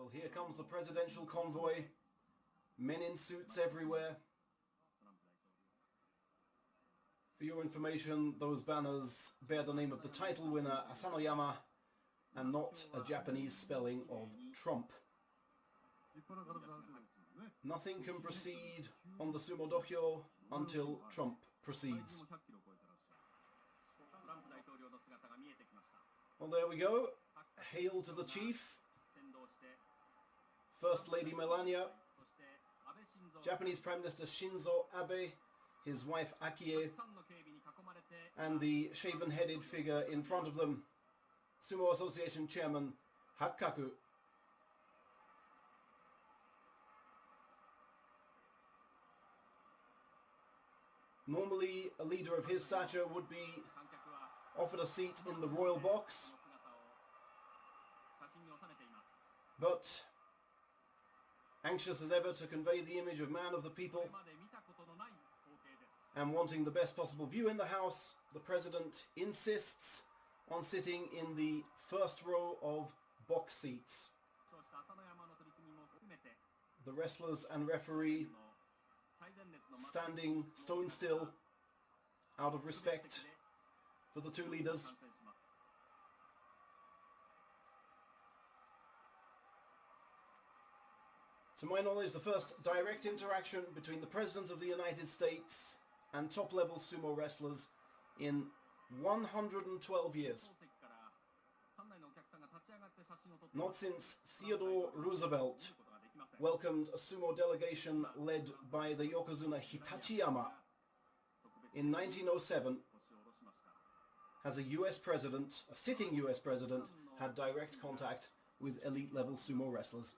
Well, here comes the presidential convoy. Men in suits everywhere. For your information, those banners bear the name of the title winner, Asanoyama, and not a Japanese spelling of Trump. Nothing can proceed on the Sumo Dohyo until Trump proceeds. Well, there we go. Hail to the chief. First Lady Melania, Japanese Prime Minister Shinzo Abe, his wife Akie, and the shaven-headed figure in front of them, Sumo Association Chairman Hakkaku. Normally, a leader of his stature would be offered a seat in the royal box, but anxious as ever to convey the image of man of the people and wanting the best possible view in the house, the president insists on sitting in the first row of box seats. The wrestlers and referee standing stone still out of respect for the two leaders. To my knowledge, the first direct interaction between the President of the United States and top-level sumo wrestlers in 112 years. Not since Theodore Roosevelt welcomed a sumo delegation led by the Yokozuna Hitachiyama in 1907 has a US president, a sitting US president, had direct contact with elite-level sumo wrestlers.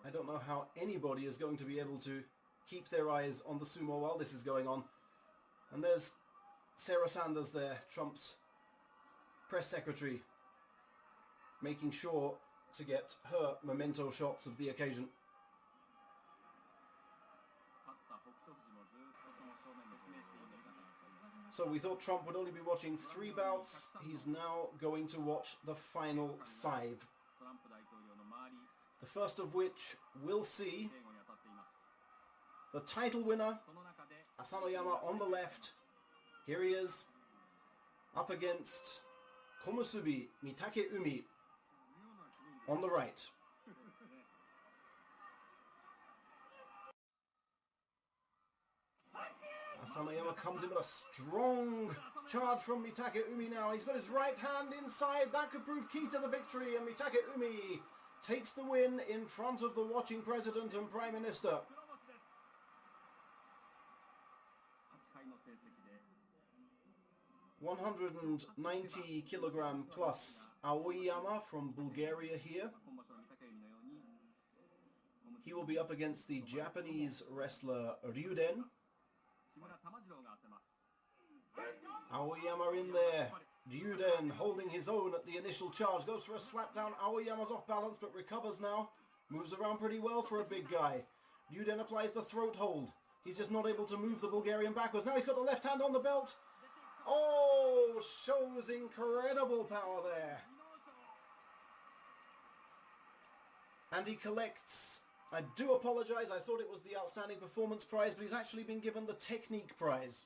I don't know how anybody is going to be able to keep their eyes on the sumo while this is going on. And there's Sarah Sanders there, Trump's press secretary, making sure to get her memento shots of the occasion. So we thought Trump would only be watching 3 bouts. He's now going to watch the final 5. The first of which will see the title winner, Asanoyama, on the left. Here he is, up against Komusubi Mitake Umi on the right. Asanoyama comes in with a strong charge from Mitake Umi now. He's got his right hand inside. That could prove key to the victory, and Mitake Umi takes the win in front of the watching President and Prime Minister. 190 kilogram plus Aoyama from Bulgaria here. He will be up against the Japanese wrestler Ryuden. Aoyama in there. Ryuden holding his own at the initial charge. Goes for a slap down. Aoyama's off balance but recovers now. Moves around pretty well for a big guy. Ryuden applies the throat hold. He's just not able to move the Bulgarian backwards. Now he's got the left hand on the belt. Oh, shows incredible power there. And he collects, I do apologise, I thought it was the Outstanding Performance Prize, but he's actually been given the Technique Prize.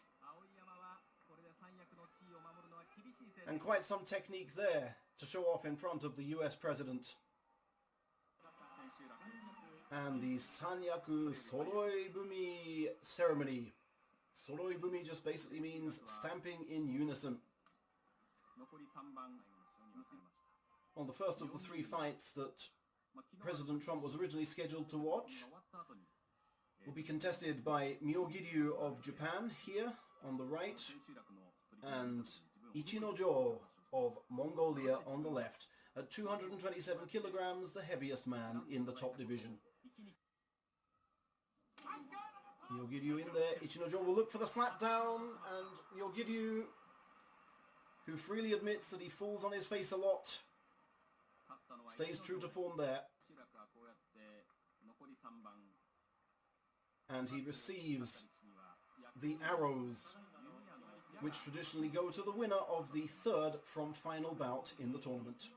And quite some technique there to show off in front of the US President. And the Sanyaku Soroi Bumi ceremony. Soroi Bumi just basically means stamping in unison. Well, the first of the 3 fights that President Trump was originally scheduled to watch will be contested by Myogiryu of Japan here on the right, and Ichinojo of Mongolia on the left. At 227 kilograms, the heaviest man in the top division. Myogiryu in there. Ichinojo will look for the slap down, and Myogiryu, who freely admits that he falls on his face a lot, stays true to form there. And he receives the arrows which traditionally go to the winner of the third from final bout in the tournament.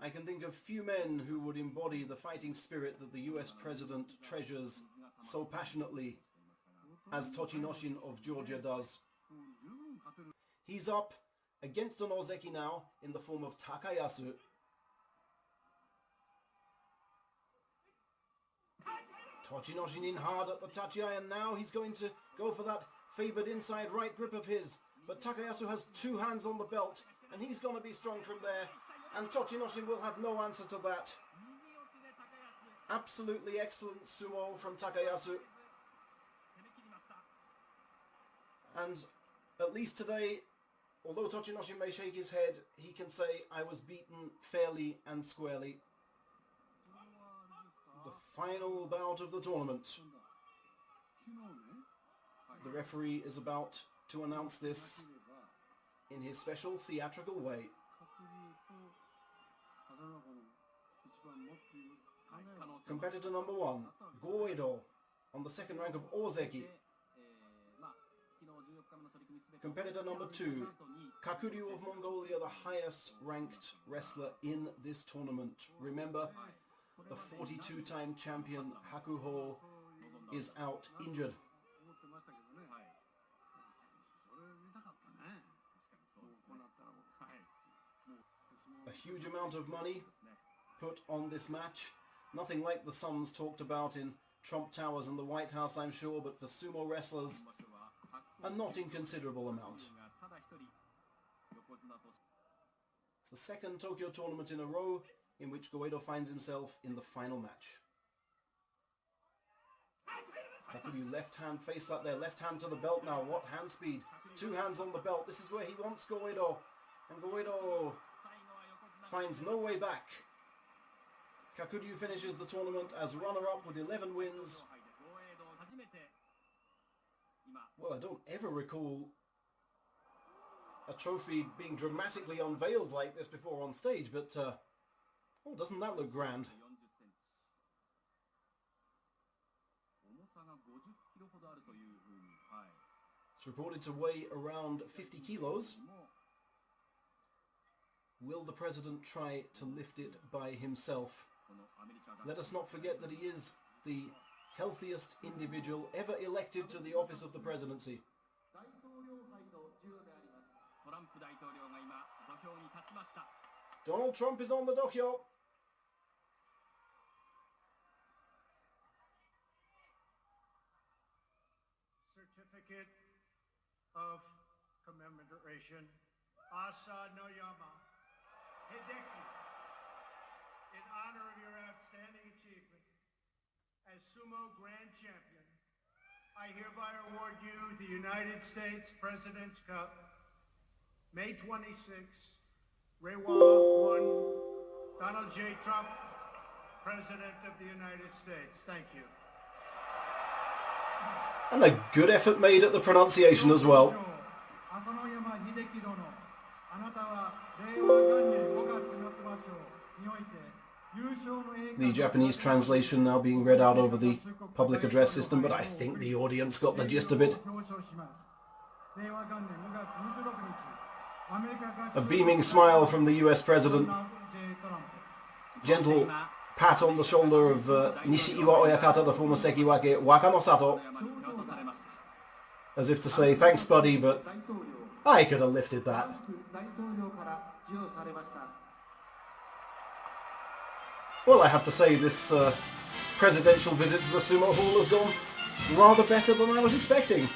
I can think of few men who would embody the fighting spirit that the US president treasures so passionately as Tochinoshin of Georgia does. He's up against an Ozeki now in the form of Takayasu. Tochinoshin in hard at the tachiai, and now he's going to go for that favoured inside right grip of his. But Takayasu has two hands on the belt, and he's going to be strong from there. And Tochinoshin will have no answer to that. Absolutely excellent sumo from Takayasu. And at least today, although Tochinoshin may shake his head, he can say, I was beaten fairly and squarely. The final bout of the tournament. The referee is about to announce this in his special theatrical way. Competitor number 1, Goedo, on the second rank of Ozeki. Competitor number 2, Kakuryu of Mongolia, the highest ranked wrestler in this tournament. Remember, the 42-time champion Hakuho is out injured. A huge amount of money put on this match. Nothing like the sums talked about in Trump Towers and the White House, I'm sure, but for sumo wrestlers, a not inconsiderable amount. It's the second Tokyo tournament in a row in which Goedo finds himself in the final match. Kakuryu left hand face slap there, left hand to the belt now. What hand speed? Two hands on the belt. This is where he wants Goedo. And Goedo finds no way back. Kakuryu finishes the tournament as runner-up with 11 wins. Well, I don't ever recall a trophy being dramatically unveiled like this before on stage, but oh, doesn't that look grand? It's reported to weigh around 50 kilos. Will the president try to lift it by himself? Let us not forget that he is the healthiest individual ever elected to the office of the presidency. Donald Trump is on the dohyo. Certificate of commemoration, Asa no Yama, Hideki, in honor of your outstanding achievement as Sumo Grand Champion, I hereby award you the United States President's Cup, May 26, Reiwa 1, Donald J. Trump, President of the United States. Thank you. And a good effort made at the pronunciation as well. The Japanese translation now being read out over the public address system, but I think the audience got the gist of it. A beaming smile from the US president. Gentle pat on the shoulder of Nishiiwa Oyakata, the former Sekiwake, Wakano Sato. As if to say, thanks buddy, but I could have lifted that. Well, I have to say this presidential visit to the Sumo Hall has gone rather better than I was expecting.